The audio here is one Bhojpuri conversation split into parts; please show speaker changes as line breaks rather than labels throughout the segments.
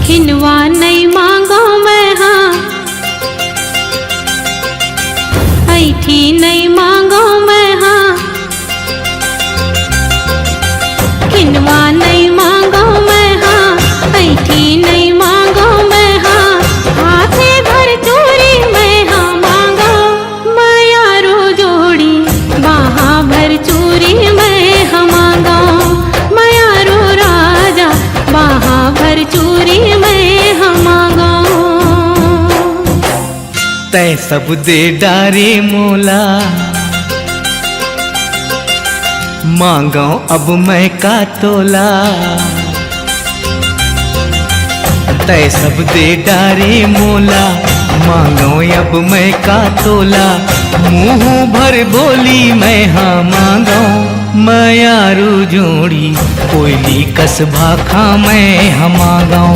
किनवा नहीं मांगो मैं हाँ, ऐठी नहीं मांगो मैं हाँ, किनवा नहीं मांगो मैं हाँ, ऐठी नहीं मांगो मैं हाँ, हाथे भर चूरी मैं हाँ मांगो, मायारो जोड़ी बाहा भर चूरी मैं हाँ मांगो, मायारो राजा बाहा भर चूरी मैं हाँ मांगो।
तै सब दे डारे मोला, मांगो अब मैं का तोला। तै सब दे डारे मोला, मांगो अब मैं का तोला। मुँह भर बोली मैं हाँ मांगो, मायारू जोड़ी कोयली कस भाखा मैं हाँ मांगो,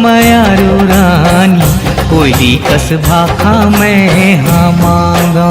मायारू रानी कोयली कस भाखा मैं हाँ मांगो।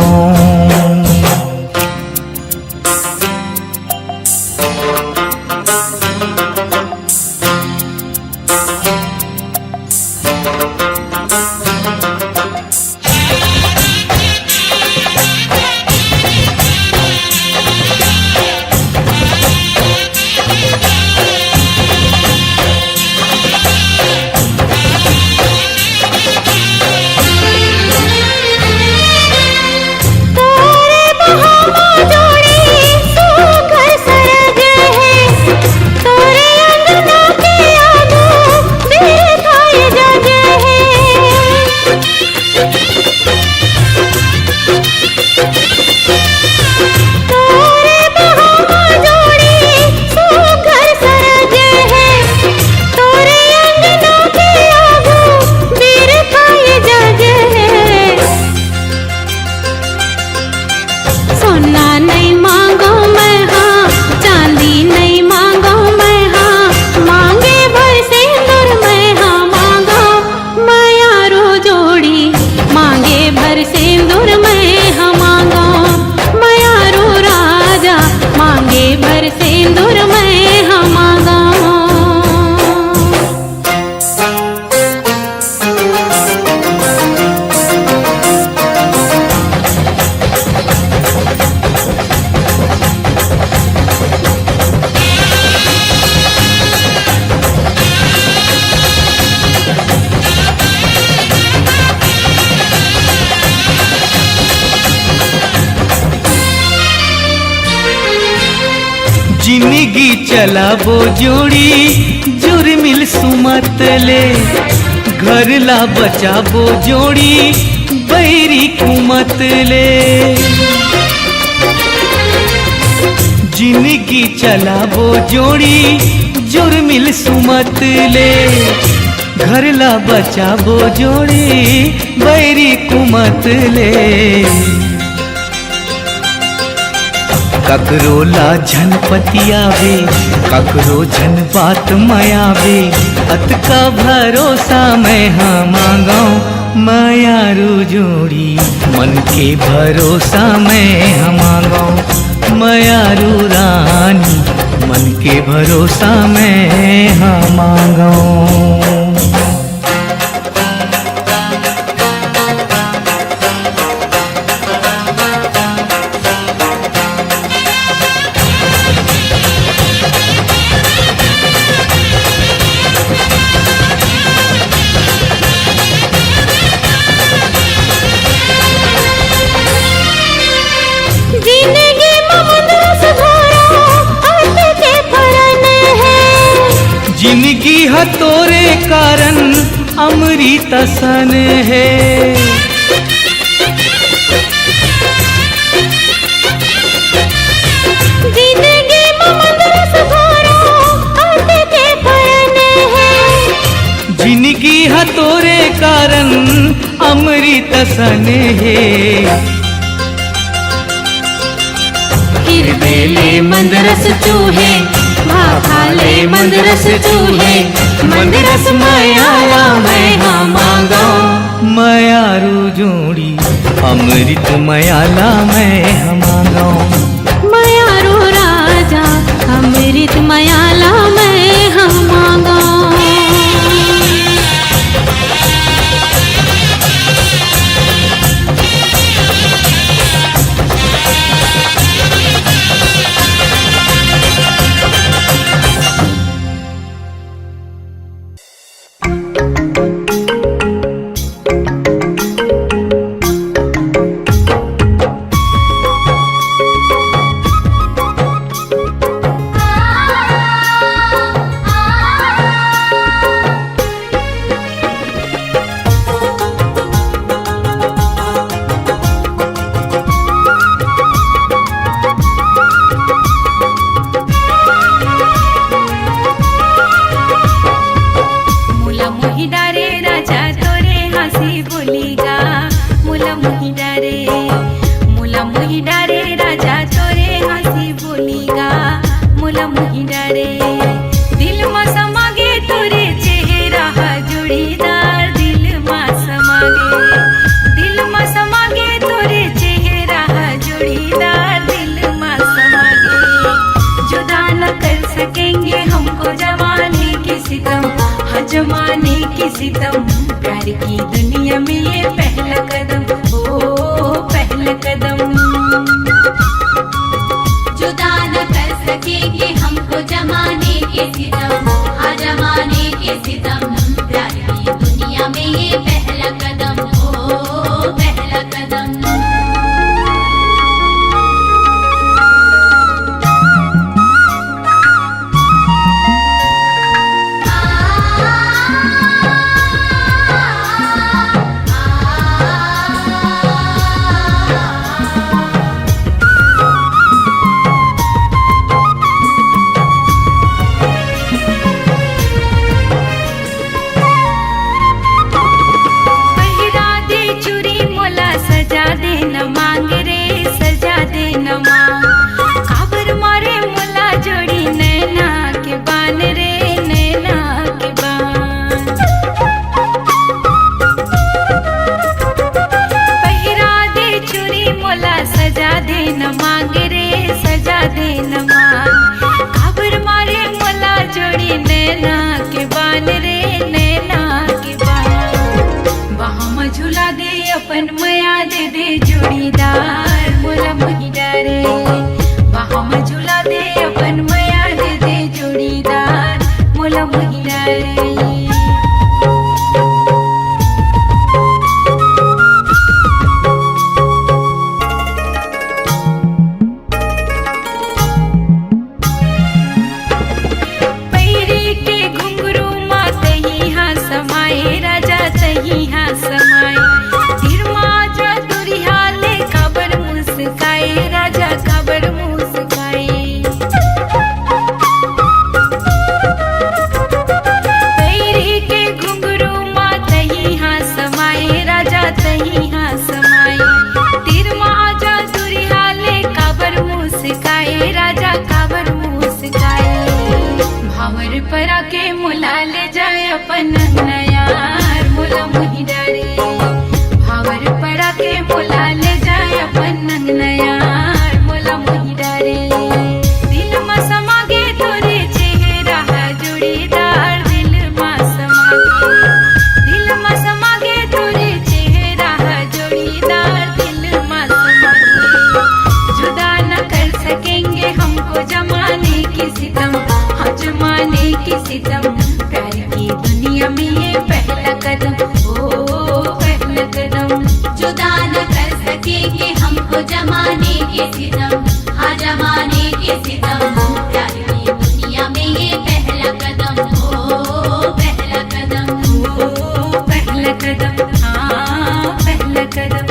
जिंदगी चलाबो जोड़ी जुर्मिल सुमत ले, घर ला बचाबो जोड़ी बैरी कुमत ले। जिंदगी चलाबो जोड़ी जुर्मिल सुमत ले, घर ला बचाबो जोड़ी बैरी कुमत ले। ककरो ला झन पतियावे, ककरो झन बात मयावे, अत का भरोसा मैं हाँ मांगो, मायारू जोड़ी मन के भरोसा मैं हाँ मांगो, मायारू रानी मन के भरोसा मैं हाँ मांगो। जिंदगी है तोरे कारण अमृत सन है,
जिंदगी ममदरस भरा आते के फरन है,
जिंदगी है तोरे कारण अमृत सन है।
हिरदेले मंदरस चूहे, भाखाले मंदरस चूहे, मंदरस मायाला मैं हाँ मांगो,
मायारू जोड़ी अमृत मायाला मैं हाँ मांगो,
मायारू राजा अमृत मायाला मैं हाँ मांगो। जमाने की सितम, प्यार की दुनिया में ये पहला कदम, ओ पहला कदम।
जुदा न कर सकेंगे हमको जमाने के सितम, हाँ जमाने के सितम, प्यार की दुनिया में ये पहला कदम, ओ पहला कदम।
अपन मया दे दे जोड़ीदार, मोला मोही डारे वहाँ झूला दे, अपन मया दे दे जोड़ीदार, मोला मोही डारे। परा के मुला ले जाए अपन नयार, मोला मोही डारे भावर परा के मुला ले जाए अपन नयार, मोला मोही डारे। दिल में समागे तोरे चेहरा जोड़ीदार, दिल में समागे, दिल में समागे तोरे चेहरा जोड़ीदार, दिल में समागे। जुदा न कर सकेंगे हमको जमाने की सितम, जमाने की सितम, प्यार की दुनिया में ये पहला कदम, ओ पहला कदम।
जुदा न कर सकेंगे हमको जमाने के सितम, हाँ जमाने के सितम, प्यार की दुनिया में ये पहला कदम, ओ पहला कदम,
ओ पहला कदम, हाँ पहला कदम।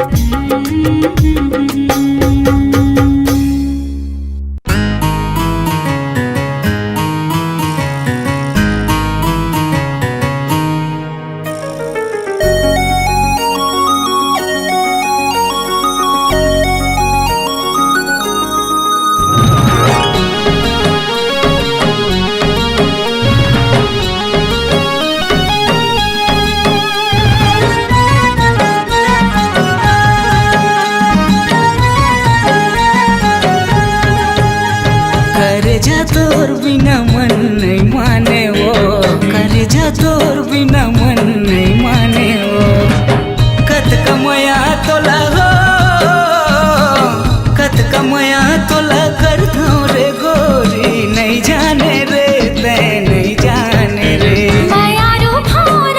तोर बिना मन नहीं माने वो, करेजा तोर बिना मन नहीं माने वो। कत कमया तोला हो, कत कमया तोला कर दो रे गोरी, नहीं जाने रे ते नहीं जाने रे।
मायारू भार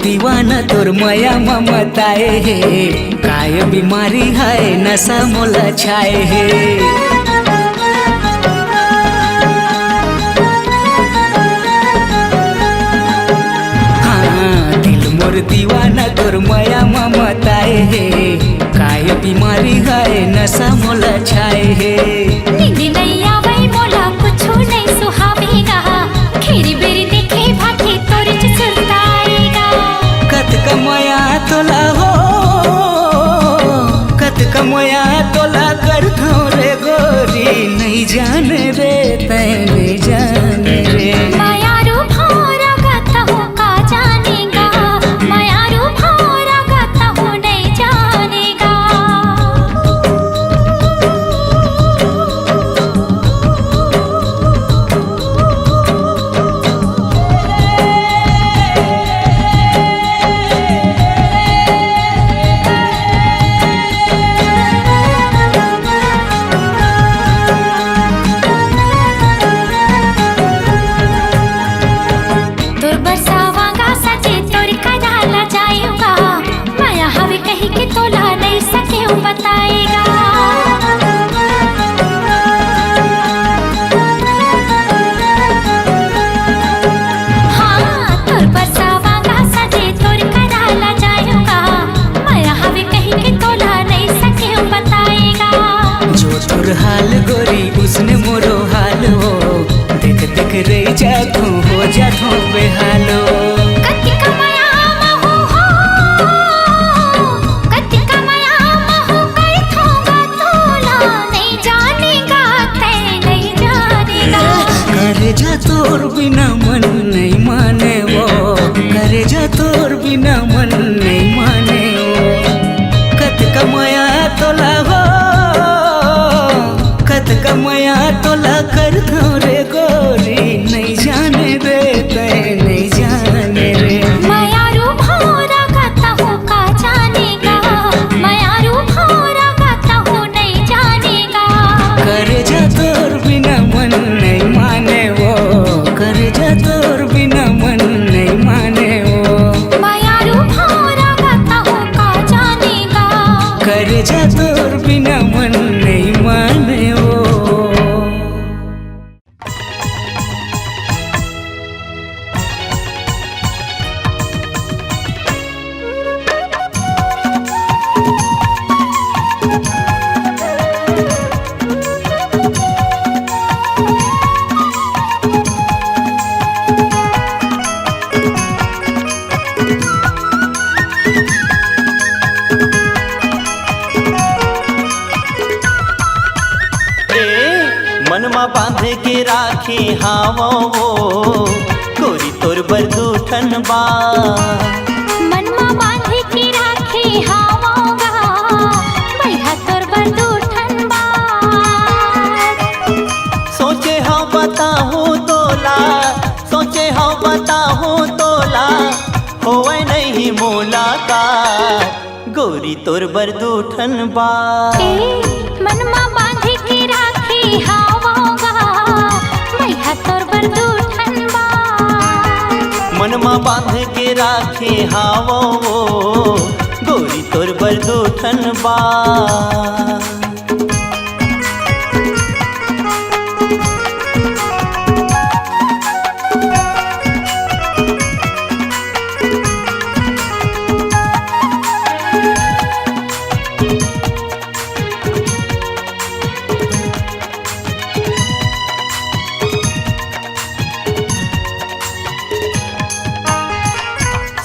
दीवाना तोर माया ममताए हे काय बीमारी है नशा मोला छाए हे हाँ दिल मोर दीवाना तोर माया ममताए हे काय बीमारी है नशा मोला छाए हे
नींद नहीं आवे मोला कुछु नहीं सुहावेगा खीरी बेरी देखे भागे तोरे सुरताएगा
कत कमाया तोला हो कत कमाया तोला कर रे गोरी नहीं जाने रे तै नहीं जाने रे
माया रूप होरा गाता हूँ का जानेगा माया रूप होरा गाता हूँ नहीं जानेगा तोर बरसावांगा सजे तोर कदाला जाएगा माया हवे कही के तोला नहीं सके बताएगा हाँ तोर बरसावांगा सजे तोर कदाला जाएगा माया हवे कही के तोला नहीं सके बताएगा
जो तोर हाल गोरी उसने मोरो हाल हो देख देख रे जातू हो जातू बेहालो
कति कमाया महू हो कति कमाया महू कर थोगा तोला नहीं जानेगा तै नहीं जानेगा
करे जा तोर बिना मन नहीं माने वो करे जा तोर बिना मन नहीं माने वो कत कमाया तोला हो कत कमाया तोला कर रे गोरी नहीं जाने रे तै नहीं जाने रे
माया रूप होरा गाता हूँ का जानेगा माया रूप होरा गाता हूँ नहीं जानेगा
करे जा तोर बिना मन नहीं माने वो करे जा तोर बिना मन नहीं माने वो
माया रूप होरा गाता हूँ का जानेगा
करे जा तोर बिना मन नहीं माने वो
मनमा बांध के राखे हावो वो गोरी तोर बरदूठन बा
मनमा बांधे के राखे हावोगा भैया तोर बरदूठन बा
सोचे हाँ बताहूँ तोला सोचे हाँ बताहूँ तोला होवे नहीं मुलाकात गोरी तोर बरदूठन बा
मनमा बांधे के राखे हावोगा भैया तोर बरदूठन बा
मनमा बांध के राखे हावो वो गोरी तोर बरदूठन बा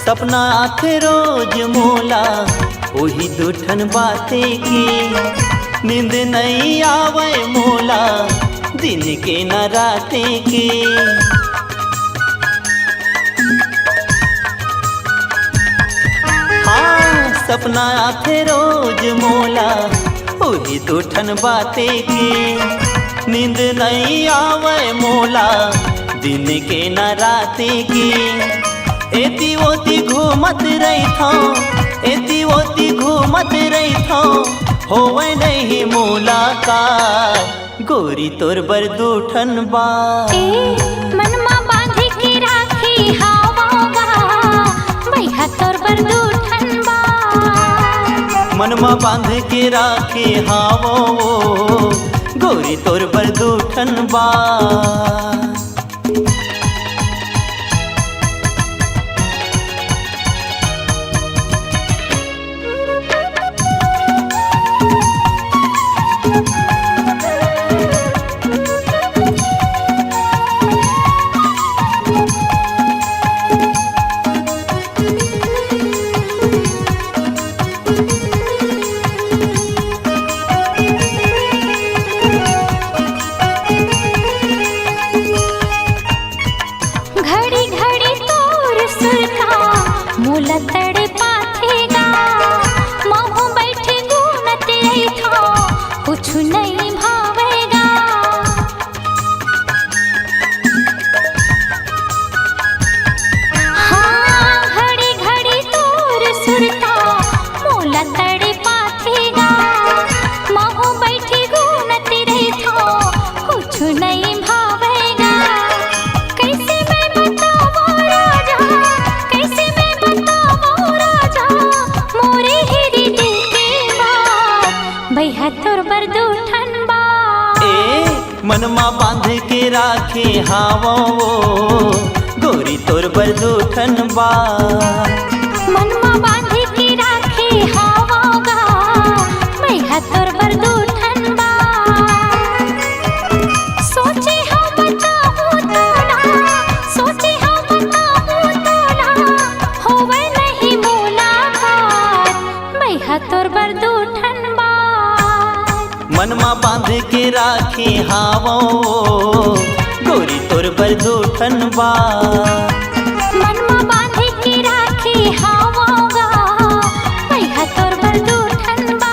सपना आथे रोज मोला वही दूठन बाते की नींद नहीं आवे मोला दिन के न राते के हाँ सपना आथे रोज मोला वही दूठन बाते की नींद नहीं आवे मोला दिन के न राते की एती ओती घूमत रही था एती ओती घूमत रही था होवे नहीं मुलाकात गोरी तोर बरदूठन बा
मनमा बांधे के राखी हावोगा भैया
मनमा बांध के राखे हावो गोरी तोर बरदूठन बा।
घड़ी घड़ी तोर सुरता मोल तड़े पाथेगा महू बैठे गुनत था कुछ नहीं भावेगा। हाँ घड़ी घड़ी तोर सुरता मोल तड़े पाथेगा महू बैठे गुनत था कुछ नहीं भावेगा। कैसे मैं बताऊं राजा, कैसे मैं बताऊं राजा मोरे हिरी दिल के बात भैया तोर बरदूठन बा।
ए मनमा बांध के राखे हावो गोरी तोर बरदूठन बा।
मनमा बांध के राखे हावोगा भैया तोर बरदूठन बा। सोचे हम बताऊं तो ना, सोचे हम बताऊं तो ना होवे नहीं मुलाकात भैया तोर बरदूठन बा।
मनमा बांध के राखे हावो गोरी तोर बरदूठन बा।
मनमा बांध के राखे हावोगा भैया तोर बरदूठन बा।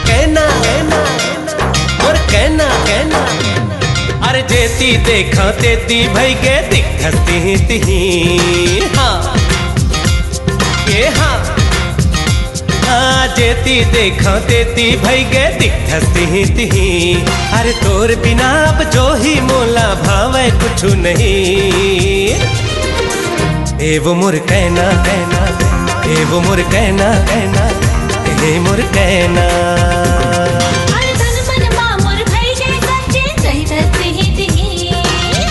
कहना और कहना कहना अरे जेती देखा तेती भई गे दिखती तिही। हाँ ये हाँ हाँ जेती देखा तेती भई गे दिखती तिही। अरे तोर बिना अब जो ही मोला भावे कुछ नहीं। ए वो मोर कहना कहना, ए वो मोर कहना कहना, ए मोर कहना।
अरे तन मन मामुर भई गए सच्चे सही धरती ही दिही।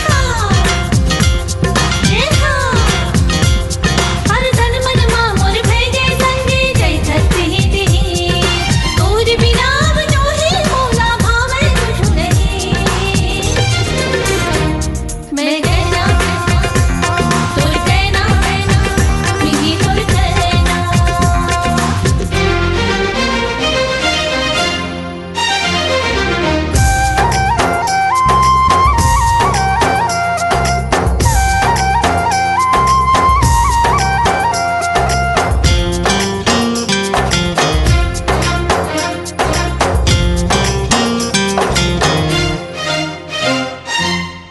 हाँ ये हाँ अरे तन मन मामुर भई गए संगे सही धरती ही दिही। तोर बिना अब जो ही मोला भावे कुछ नहीं। मैं कहना तोर कहना मिही तोर कहना।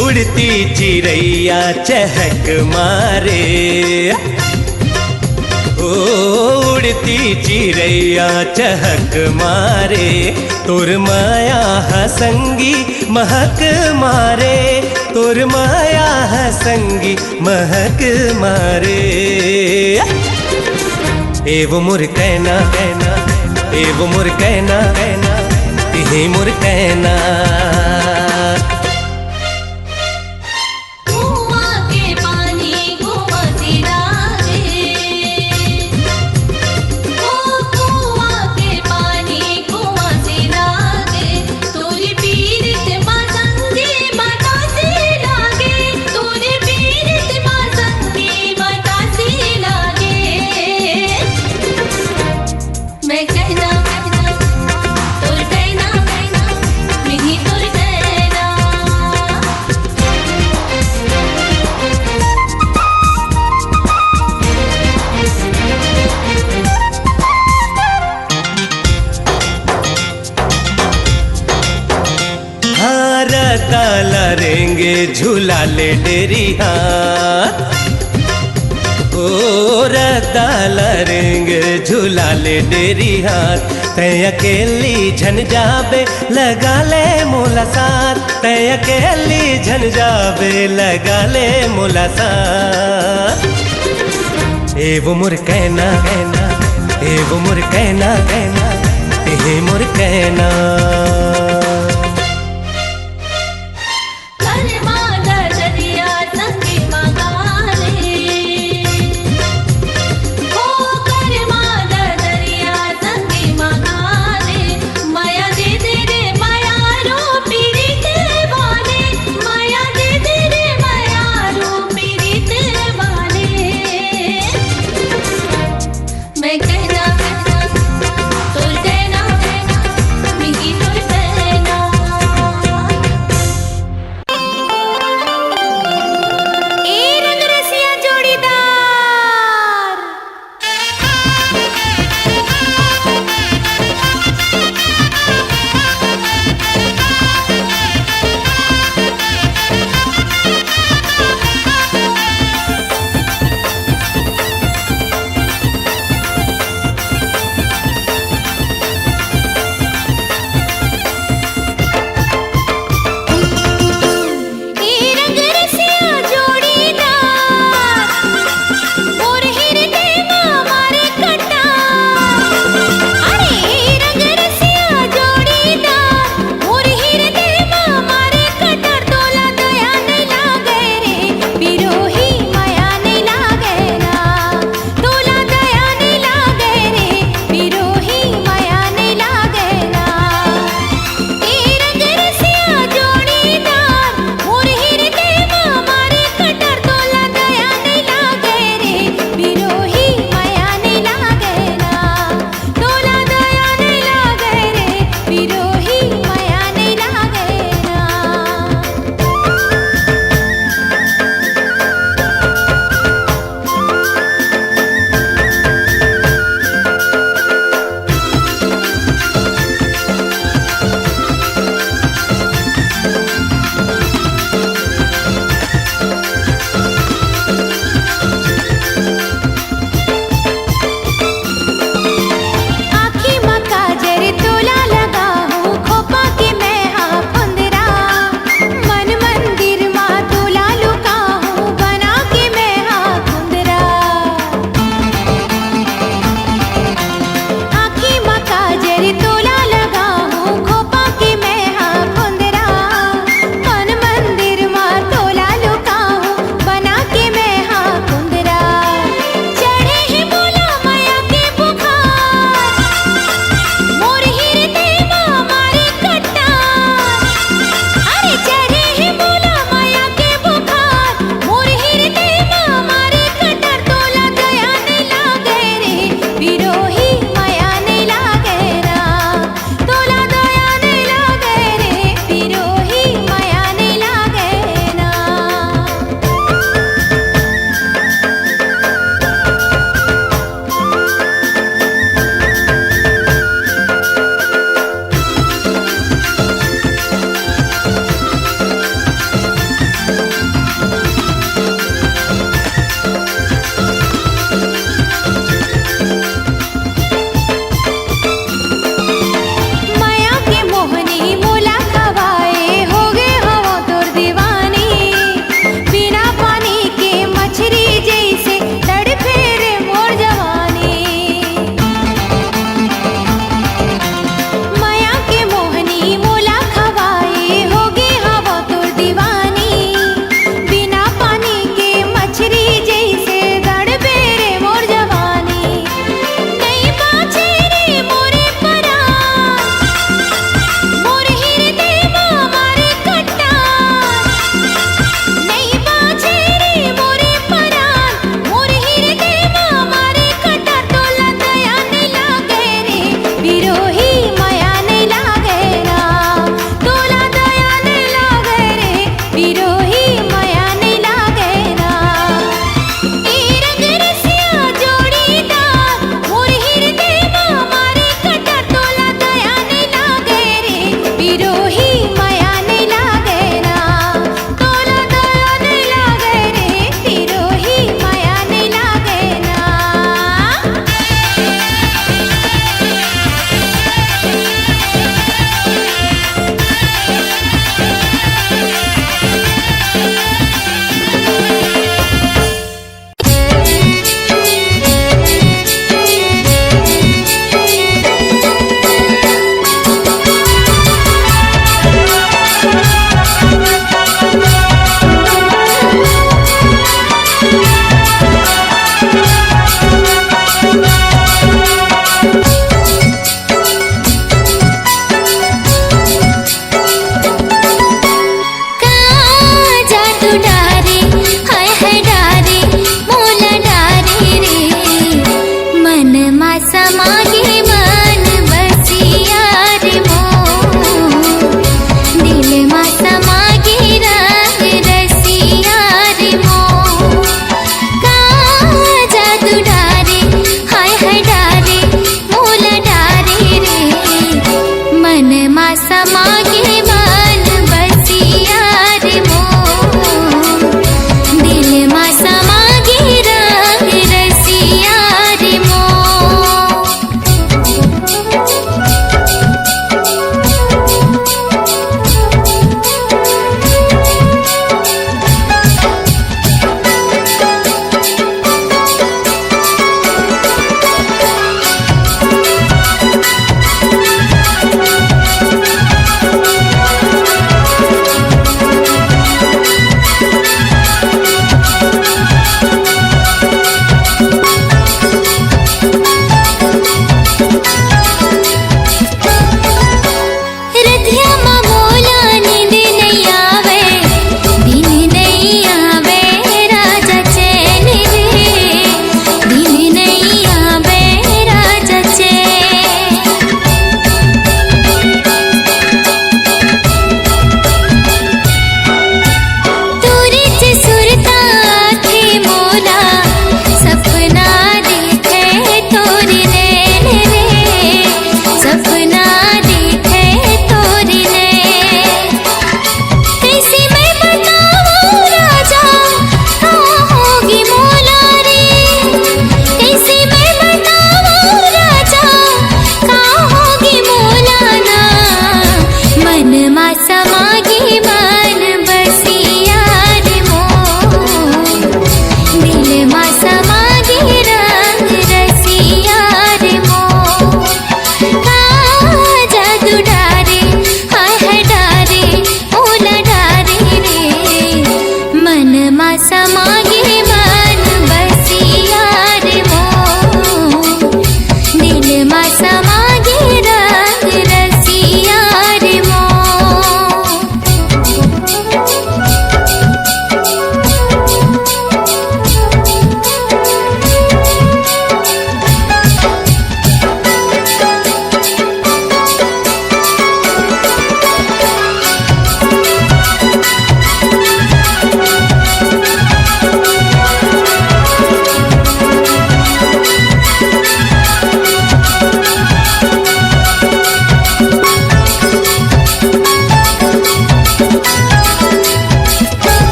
उड़ती चिड़ैया चहक मारे, ओ उड़ती चिड़ैया चहक मारे। तोर माया हसंगी महक मारे, तोर माया हसंगी महक मारे। ए वो मोर कहना कहना, ए वो मोर कहना कहना, ए मोर कहना।
कुआं के पानी कुआं से लागे, ओ कुआं के पानी कुआं से लागे। तोरी पीरित माँ संगी माता से लागे, तोरी पीरित माँ संगी माता से लागे। मैं कहना कहना तोर कहना कहना मिही तोर कहना।
झूला ले डेरी हाथ ओ रदाला रिंग झूला ले डेरी हाथ तय अकेली झन जाबे लगा ले मोला साथ तय अकेली झन जाबे लगा ले मोला साथ ए वो मोर कहना कहना ए वो मोर कहना कहना ए मोर कहना
मैं कहना कहना तोर कहना कहना मिही तोर कहना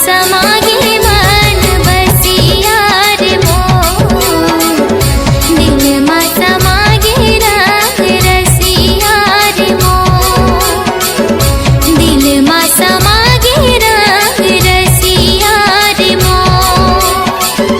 समागे मन बसिया रे मोर दिल मा समागे रंग रसिया रे मोर दिल मा समागे रंग रसिया रे मोर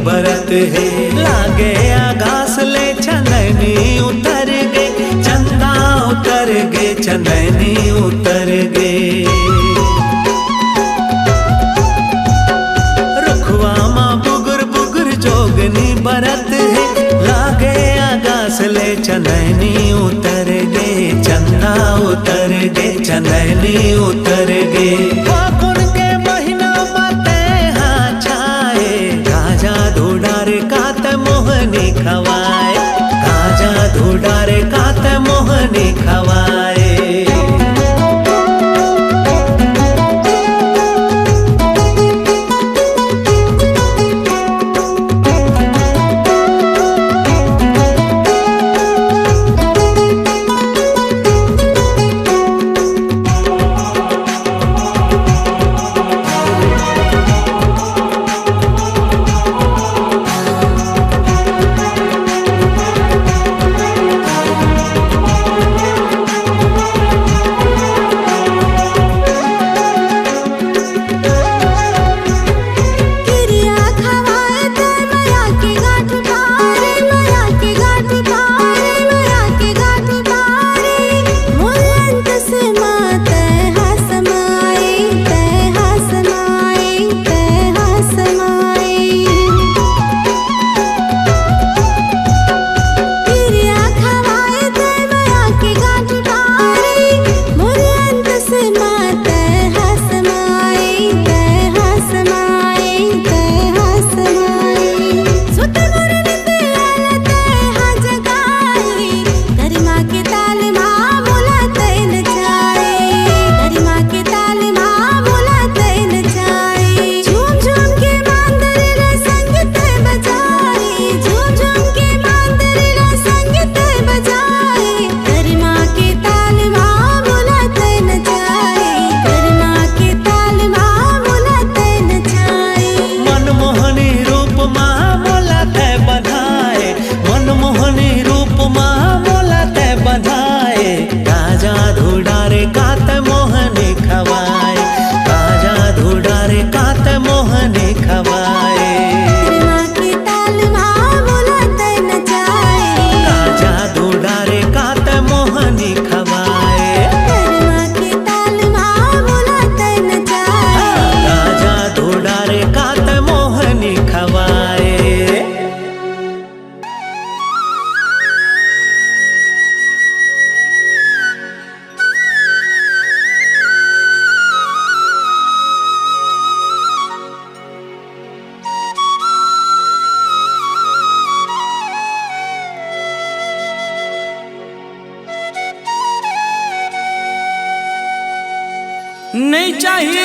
बरत है लागे आगास ले चंदनी उतर गे चंदा उतर गे चंदनी उतर गे रुखवा माँ बुगर बुगर जोगनी बरत है लागे आगास ले चंदनी उतर गे चंदा उतर गे चंदनी उतर गे फागुन के महीना बाते हाँ छाए काजा धूडार कात मोहनी खवाए काजा धूडार कात मोहनी खवाए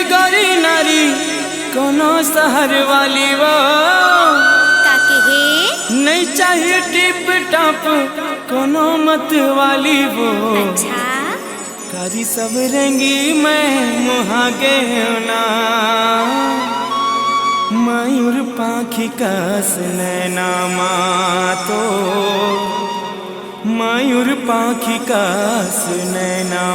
गौरी नारी कोनो शहर वाली वो,
काके हे
नहीं चाहिए टिप टॉप कोनो मत वाली वो।
अच्छा
कारी सब रंगी मैं मुहागे ना, मयूर पाखी कस नैना तो, मयूर पाखी कस नैना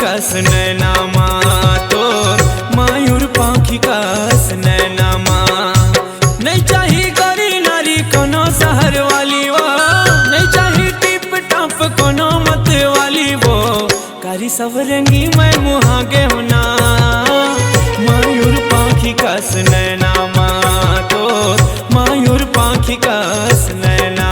कस नैना तो, मयूर पाखी कस नैना नहीं चाहिए गौरी नारी कोनो शहर वाली वो, नहीं चाहिए टिप टॉप कोनो मत वाली वो। कारी सब रंगी मैं मुहागे होना, मयूर पाखी कस नैना तो, मयूर पाखी कस नैना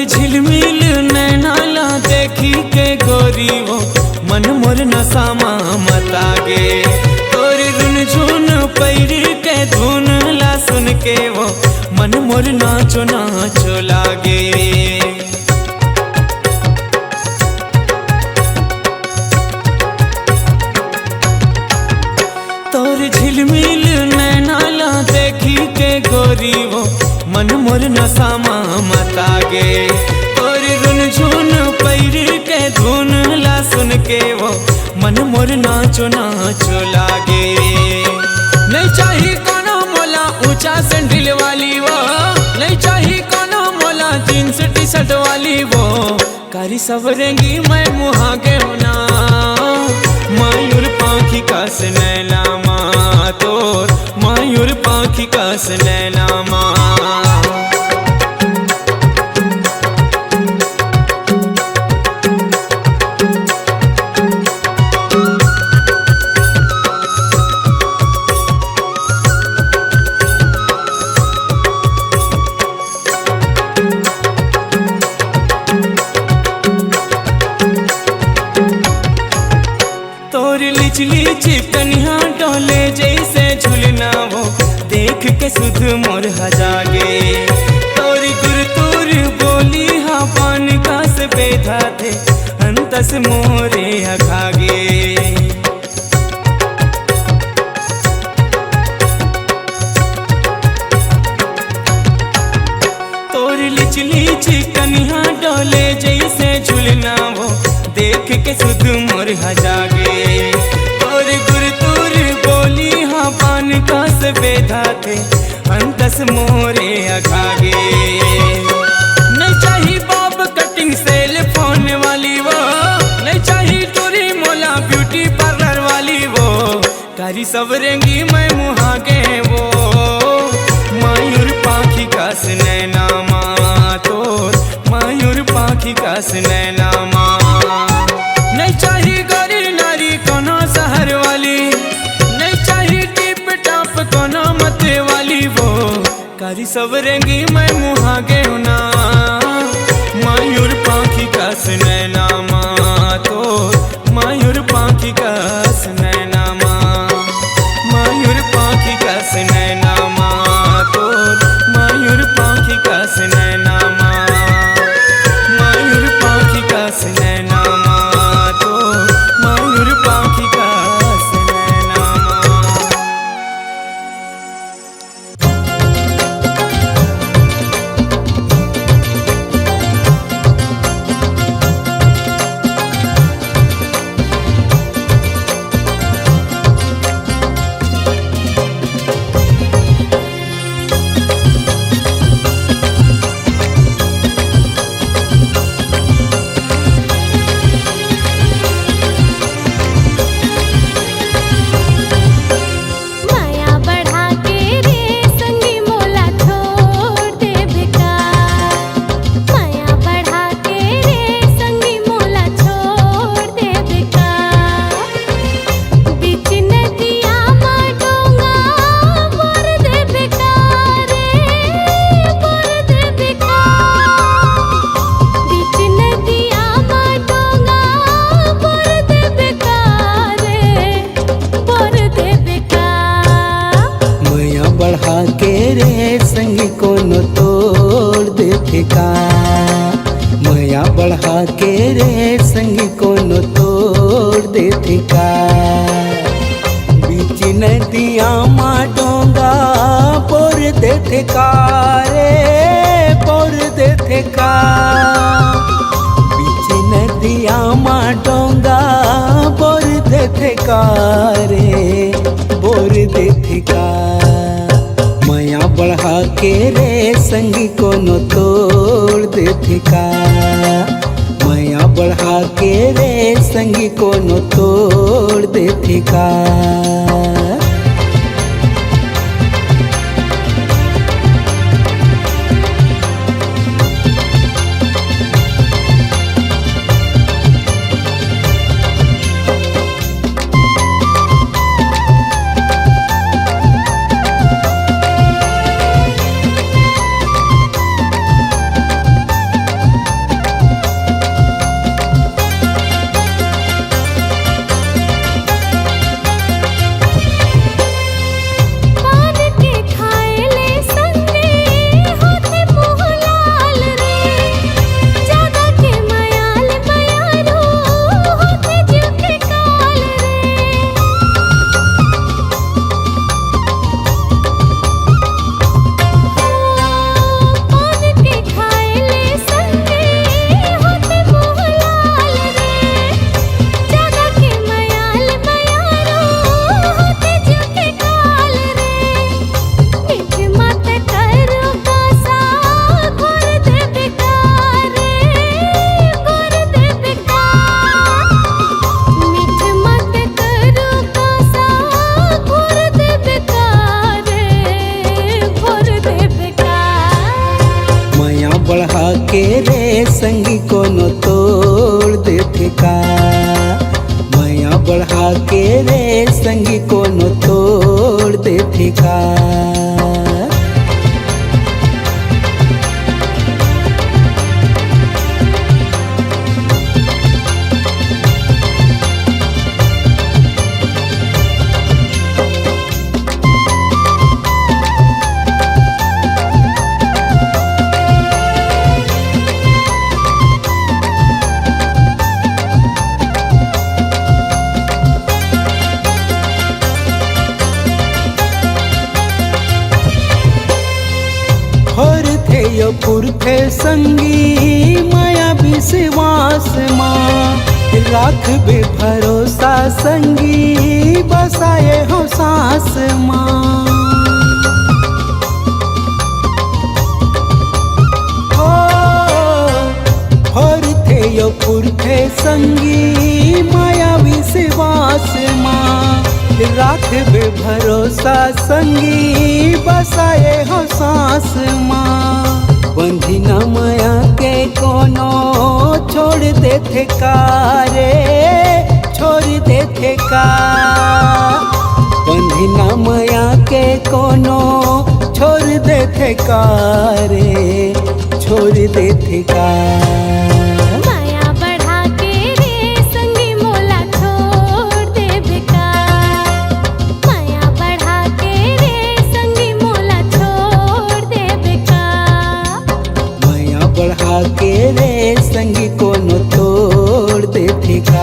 झिलमिल नैना ला देखी के गोरी वो, मन मोर नसामा मतागे। तोर रुन झुन पैरी के धुन ला सुन के वो, मन मोर नाचो नाचो लागे। तोर झिलमिल नैना ला देखी के गोरी वो, मन मोर नसामा मतागे। तोर रुन झुन पैरी के धुन ला सुन के वो, मन मोर नाचो नाचो लागे। नहीं चाहिए कोनो मोला ऊंचा सैंडल वाली वो, नहीं चाहिए कोनो मोला जींस टी शर्ट वाली वो। कारी सब रंगी मैं मुहागे होना, मयूर पाखी कस नैना तोर, मयूर पाखी कस नैना लिचली चिकनिया डोले जैसे झुलना वो, देख के सुध मोर हजागे। तोरी गुरतुर बोली हा पान का से बेधा थे, अंतस मोरे अखागे। तोरी लिचली चिकनिया डोले जैसे झुलना वो, देख के सुध मोर हजागे। और गुरतुर बोली हाँ पान का से बेधा थे, अंतस मोरे अखागे। नहीं चाहिए बॉब कटिंग सेल फोन वाली वो, नहीं चाहिए टूरी मोला ब्यूटी पार्लर वाली वो। कारी सब रंगी मैं मुहागे वो, मयूर पाखी कस नैना तोर, मयूर पाखी कस नैना नहीं चाहिए गौरी नारी कोनो शहर वाली, नहीं चाहिए टिप टॉप कोनो मत वाली वो। कारी सब रंगी मैं मुहागे होना, मयूर पाखी कस नैना तोर, मयूर पाखी कस नैना मयूर पाखी कस नैना तोर, मयूर पाखी कस नैना मयूर पाखी कस नैना तोर, मयूर पाखी कस नैना।
संगी कोनो तोड़ देते का। बीच नदिया मा डोंगा पोर देते का रे पोर देते का। बीच नदिया मा डोंगा पोर देते का रे बोर देते का। माया बढ़ा के रे संगी कोनो तोड़ देते का। माया बढ़ा के रे संगी कोनो तोड़ देते का।
पान के खाएले संगे होते मुँह लाल रे। जागा के मयाल बयारो होते जीव के काल रे। पान के खाएले संगे होते मुँह लाल रे। जागा के मयाल बयारो होते जीव के काल रे। मीठ मत करो कासा घोर दे बेकार रे घोर दे बेकार। मीठ मत करो कासा घोर दे बेकार रे घोर दे बेकार।
माया बढ़ा के रे संगी कोनो तोड़ देते का। माया बढ़ा के रे संगी कोनो तोड़ देते का। होर थे यो पुर थे संगी माया विश्वास माँ। राख बे भरोसा संगी बसाए हो सांस माँ। होर थे यो पुर थे संगी माया विश्वास माँ। राख बे भरोसा संगी बसाए हो सांस माँ। बंधी न माया के कोनो छोड़ देते का रे छोड़ देते का। बंधी न माया के कोनो छोड़ देते का रे छोड़ देते का।
माया बढ़ा के रे संगी मोला छोड़ दे बेकार। माया बढ़ा के रे संगी मोला छोड़ दे बेकार।
माया बढ़ा के रे संगी कोनो तोड़ देते का।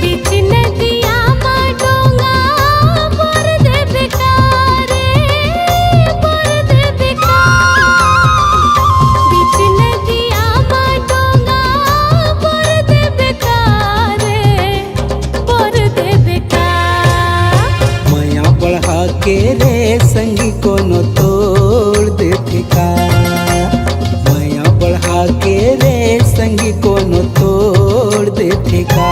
बीच नदिया मा डोंगा बोर दे बेकार रे बोर दे बेकार। बीच नदिया मा डोंगा बोर दे बेकार रे बोर दे बेकार।
माया बढ़ा के रे संगी कोनो तोड़ देते का। माया बढ़ा के रे संगी कोनो तोड़ देते का।